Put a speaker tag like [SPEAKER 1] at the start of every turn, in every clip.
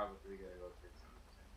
[SPEAKER 1] probably gonna go for something.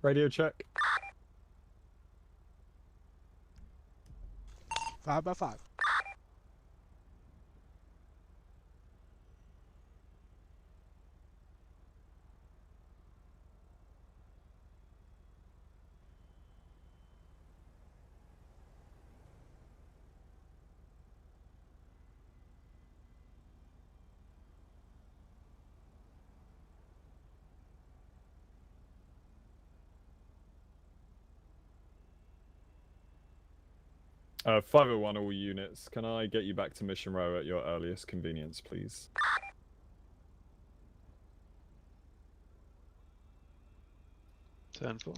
[SPEAKER 1] Radio check.
[SPEAKER 2] 5x5.
[SPEAKER 1] Uh, 501 all units. Can I get you back to Mission Row at your earliest convenience, please?
[SPEAKER 3] Turn 4.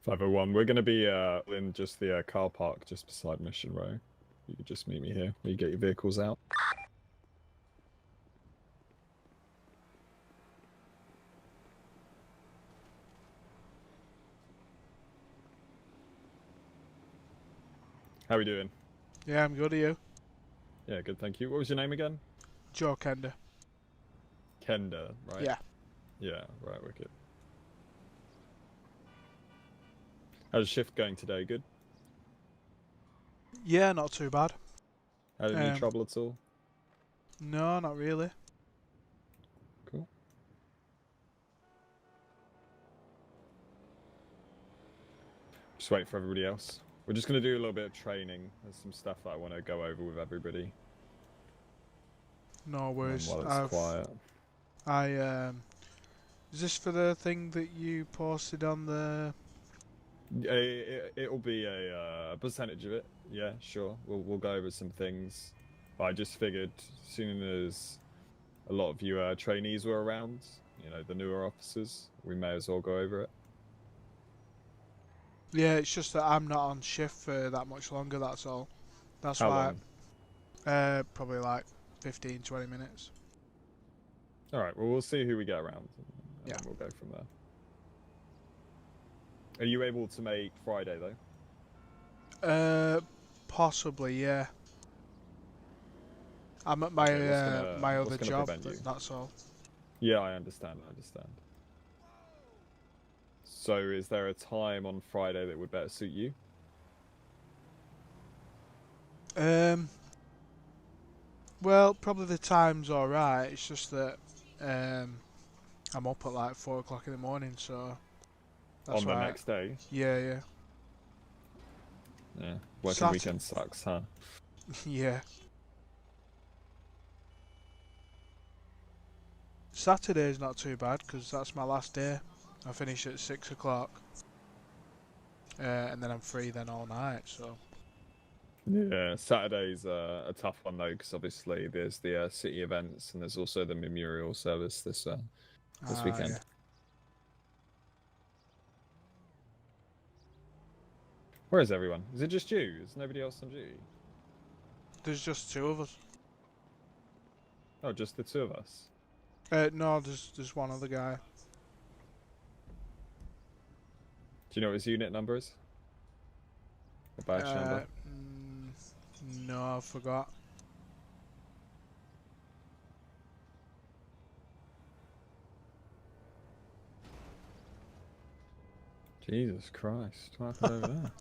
[SPEAKER 1] .501. We're gonna be in just the car park just beside Mission Row. You could just meet me here. You get your vehicles out. How we doing?
[SPEAKER 2] Yeah, I'm good. Are you?
[SPEAKER 1] Yeah, good, thank you. What was your name again?
[SPEAKER 2] Joe Kenda.
[SPEAKER 1] Kenda, right?
[SPEAKER 2] Yeah.
[SPEAKER 1] Yeah, right, wicked. How's the shift going today? Good?
[SPEAKER 2] Yeah, not too bad.
[SPEAKER 1] Had any trouble at all?
[SPEAKER 2] No, not really.
[SPEAKER 1] Cool. Just wait for everybody else. We're just going to do a little bit of training. There's some stuff that I want to go over with everybody.
[SPEAKER 2] No worries.
[SPEAKER 1] While it's quiet.
[SPEAKER 2] Is this for the thing that you posted on the...
[SPEAKER 1] It'll be a percentage of it. Yeah, sure. We'll go over some things. But I just figured, as soon as a lot of you trainees were around, you know, the newer officers, we may as well go over it.
[SPEAKER 2] Yeah, it's just that I'm not on shift for that much longer, that's all. That's
[SPEAKER 1] How
[SPEAKER 2] why...
[SPEAKER 1] long?
[SPEAKER 2] Probably like 15, 20 minutes.
[SPEAKER 1] Alright, well, we'll see who we get around. And then we'll go from there. Are you able to make Friday, though?
[SPEAKER 2] Possibly, yeah. I'm at my my other job, that's all.
[SPEAKER 1] Yeah, I understand, So is there a time on Friday that would better suit you?
[SPEAKER 2] Well, probably the time's alright, it's just that I'm up at like 4 o'clock in the morning, so...
[SPEAKER 1] That's on the next day?
[SPEAKER 2] Yeah.
[SPEAKER 1] Yeah, working weekend sucks, huh?
[SPEAKER 2] Yeah. Saturday's not too bad, because that's my last day. I finish at 6 o'clock. And then I'm free then all night, so...
[SPEAKER 1] Yeah, Saturday's a tough one though, because obviously there's the city events and there's also the memorial service this weekend.
[SPEAKER 2] Yeah.
[SPEAKER 1] Where is everyone? Is it just you? Is nobody else on duty?
[SPEAKER 2] There's just 2 of us.
[SPEAKER 1] Oh, just the 2 of us?
[SPEAKER 2] No, there's one other guy.
[SPEAKER 1] Do you know what his unit number is? The badge number?
[SPEAKER 2] No, I forgot.
[SPEAKER 1] Jesus Christ, what happened over there?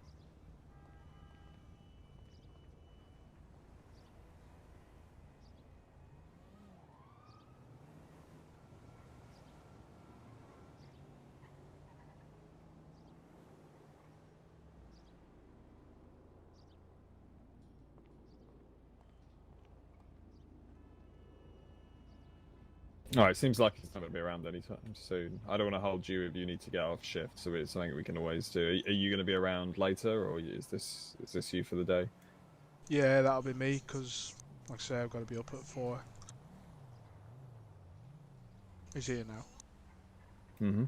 [SPEAKER 1] All right, seems like he's not going to be around anytime soon. I don't want to hold you if you need to get off shift, so it's something we can always do. Are you going to be around later, or is this you for the day?
[SPEAKER 2] Yeah, that'll be me, because, like I say, I've got to be up at 4. He's here now.
[SPEAKER 1] Mm-hmm.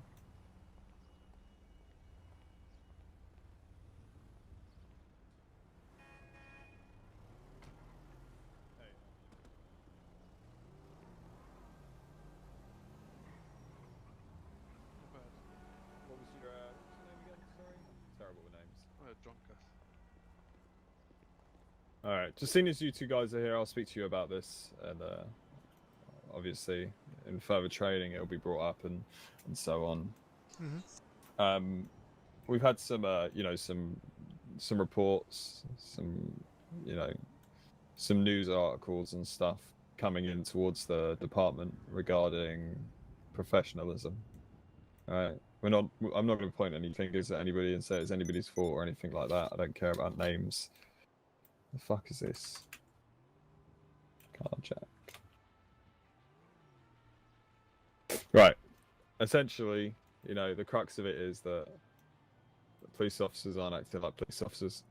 [SPEAKER 1] What was your name again? Sorry, I'm terrible with names.
[SPEAKER 3] Drunker.
[SPEAKER 1] All right, just seeing as you two guys are here, I'll speak to you about this, and obviously in further training it'll be brought up and so on.
[SPEAKER 2] Mm-hmm.
[SPEAKER 1] We've had some some reports, some news articles and stuff coming in towards the department regarding professionalism. All right, I'm not going to point any fingers at anybody and say it's anybody's fault or anything like that. I don't care about names. The fuck is this? Carjack. Right. Essentially, the crux of it is that police officers aren't acting like police officers.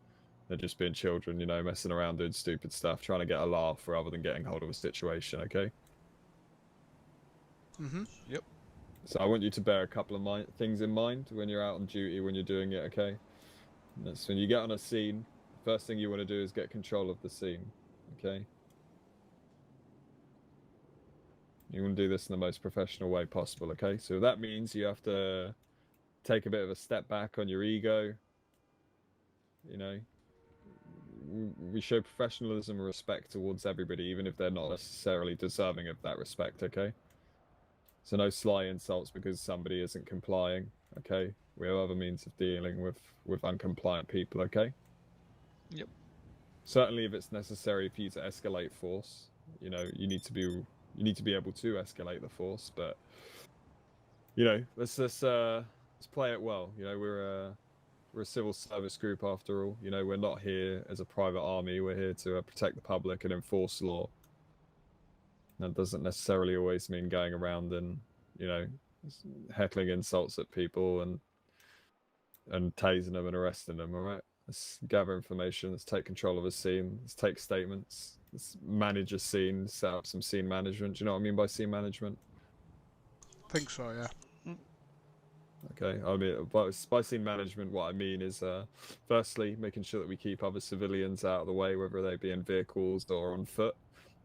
[SPEAKER 1] They're just being children, messing around doing stupid stuff, trying to get a laugh rather than getting hold of a situation, okay?
[SPEAKER 2] Mm-hmm.
[SPEAKER 3] Yep.
[SPEAKER 1] So I want you to bear a couple of things in mind when you're out on duty, when you're doing it, okay? And that's when you get on a scene, first thing you want to do is get control of the scene, okay? You want to do this in the most professional way possible, okay? So that means you have to take a bit of a step back on your ego, we show professionalism and respect towards everybody, even if they're not necessarily deserving of that respect, okay? So no sly insults because somebody isn't complying, okay? We have other means of dealing with uncompliant people, okay?
[SPEAKER 3] Yep.
[SPEAKER 1] Certainly if it's necessary for you to escalate force, you need to be able to escalate the force, but let's play it well. We're a civil service group after all. We're not here as a private army. We're here to protect the public and enforce law. That doesn't necessarily always mean going around and, heckling insults at people and tasing them and arresting them, all right? Let's gather information. Let's take control of a scene. Let's take statements. Let's manage a scene, set up some scene management. Do you know what I mean by scene management?
[SPEAKER 2] Think so, yeah.
[SPEAKER 1] Okay, I mean, by scene management, what I mean is, firstly, making sure that we keep other civilians out of the way, whether they be in vehicles or on foot.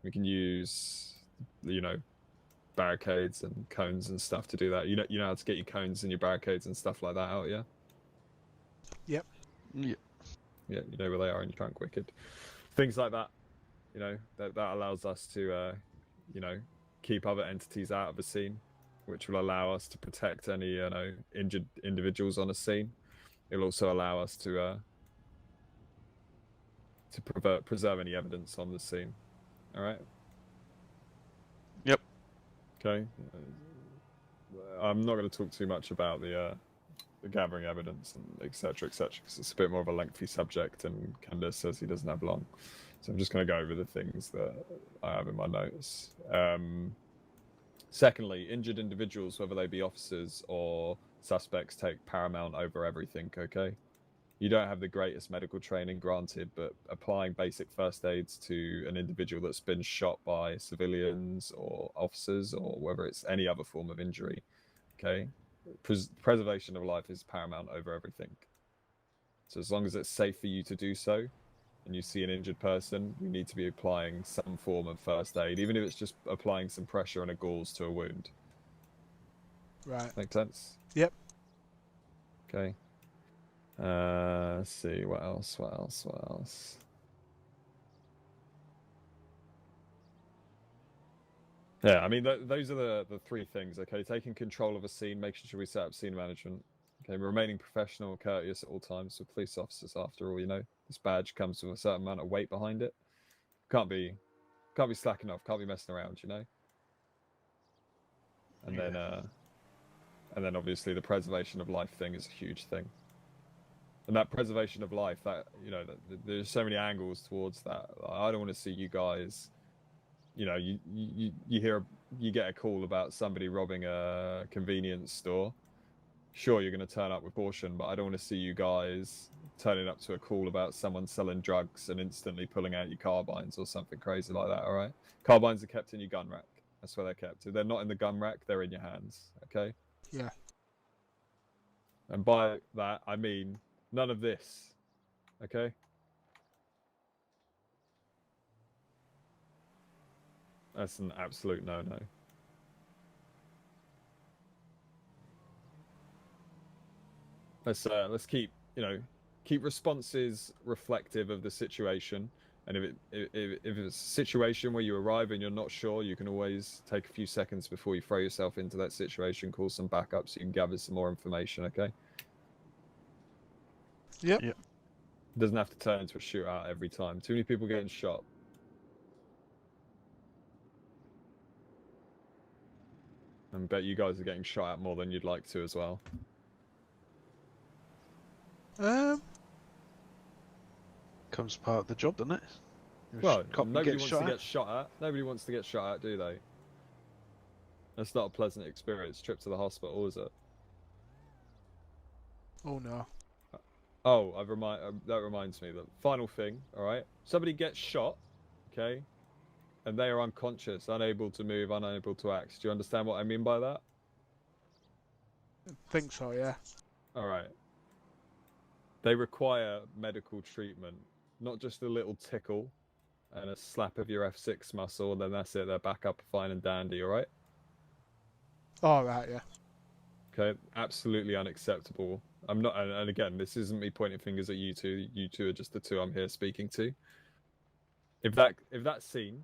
[SPEAKER 1] We can use, barricades and cones and stuff to do that. You know how to get your cones and your barricades and stuff like that out, yeah?
[SPEAKER 2] Yep.
[SPEAKER 3] Yep.
[SPEAKER 1] Yeah, you know where they are in your trunk, wicked. Things like that, that allows us to, keep other entities out of the scene, which will allow us to protect any, injured individuals on a scene. It'll also allow us to preserve any evidence on the scene. All right.
[SPEAKER 3] Yep.
[SPEAKER 1] Okay. I'm not going to talk too much about the gathering evidence and etc. because it's a bit more of a lengthy subject, and Kenda says he doesn't have long, so I'm just going to go over the things that I have in my notes. Secondly, injured individuals, whether they be officers or suspects, take paramount over everything, okay? You don't have the greatest medical training, granted, but applying basic first aids to an individual that's been shot by civilians or officers, or whether it's any other form of injury, okay? Preservation of life is paramount over everything. So as long as it's safe for you to do so, and you see an injured person, you need to be applying some form of first aid, even if it's just applying some pressure and a gauze to a wound.
[SPEAKER 2] Right.
[SPEAKER 1] Make sense?
[SPEAKER 2] Yep.
[SPEAKER 1] Okay. Let's see, what else? Yeah, I mean, those are the three things, okay? Taking control of a scene, making sure we set up scene management. Okay, remaining professional and courteous at all times. So police officers, after all, this badge comes with a certain amount of weight behind it. Can't be slacking off. Can't be messing around, And then obviously the preservation of life thing is a huge thing. And that preservation of life, there's so many angles towards that. I don't want to see you guys, you hear you get a call about somebody robbing a convenience store, sure, you're going to turn up with caution, but I don't want to see you guys turning up to a call about someone selling drugs and instantly pulling out your carbines or something crazy like that, all right? Carbines are kept in your gun rack. That's where they're kept. If they're not in the gun rack, they're in your hands, okay?
[SPEAKER 2] Yeah.
[SPEAKER 1] And by that, I mean none of this, okay? That's an absolute no-no. Let's keep, keep responses reflective of the situation. And if it's a situation where you arrive and you're not sure, you can always take a few seconds before you throw yourself into that situation, call some backup so you can gather some more information, okay?
[SPEAKER 2] Yep.
[SPEAKER 3] Yep.
[SPEAKER 1] It doesn't have to turn into a shootout every time. Too many people getting shot. I bet you guys are getting shot at more than you'd like to as well.
[SPEAKER 3] Comes part of the job, doesn't it?
[SPEAKER 1] Well,
[SPEAKER 3] Cop
[SPEAKER 1] nobody
[SPEAKER 3] gets
[SPEAKER 1] wants
[SPEAKER 3] shot
[SPEAKER 1] to
[SPEAKER 3] at.
[SPEAKER 1] get shot at. Nobody wants to get shot at, do they? That's not a pleasant experience. Trip to the hospital, is it?
[SPEAKER 2] Oh no.
[SPEAKER 1] Oh, that reminds me. The final thing, all right? Somebody gets shot, okay, and they are unconscious, unable to move, unable to act. Do you understand what I mean by that?
[SPEAKER 2] Think so, yeah.
[SPEAKER 1] All right. They require medical treatment, not just a little tickle and a slap of your F6 muscle, and then that's it. They're back up fine and dandy, all right?
[SPEAKER 2] All right, yeah.
[SPEAKER 1] Okay, absolutely unacceptable. I'm not, and again, this isn't me pointing fingers at you two. You two are just the two I'm here speaking to. If that's seen,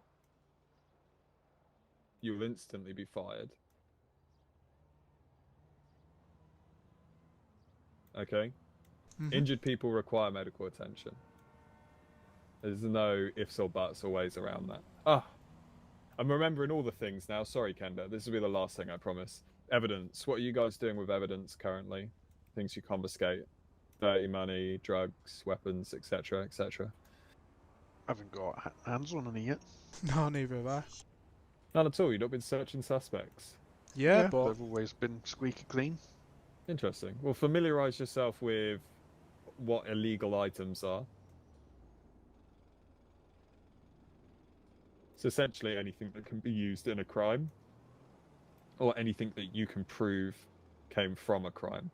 [SPEAKER 1] you'll instantly be fired. Okay? Injured people require medical attention. There's no ifs or buts or ways around that. Ah, I'm remembering all the things now. Sorry, Kenda. This will be the last thing, I promise. Evidence. What are you guys doing with evidence currently? Things you confiscate. Dirty money, drugs, weapons, etc., etc.
[SPEAKER 3] Haven't got hands on any yet.
[SPEAKER 2] No, neither have I.
[SPEAKER 1] None at all. You've not been searching suspects.
[SPEAKER 2] Yeah, but
[SPEAKER 3] they've always been squeaky clean.
[SPEAKER 1] Interesting. Well, familiarise yourself with what illegal items are. It's essentially anything that can be used in a crime, or anything that you can prove came from a crime.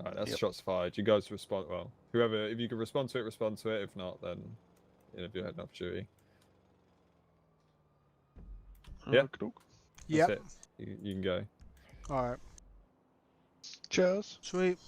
[SPEAKER 1] Alright, that's shots fired. You guys respond, well, whoever, if you can respond to it, respond to it. If not, then if you had enough duty. Yeah.
[SPEAKER 2] yeah.
[SPEAKER 1] That's it. You can go.
[SPEAKER 2] All right.
[SPEAKER 3] Cheers.
[SPEAKER 2] Sweet.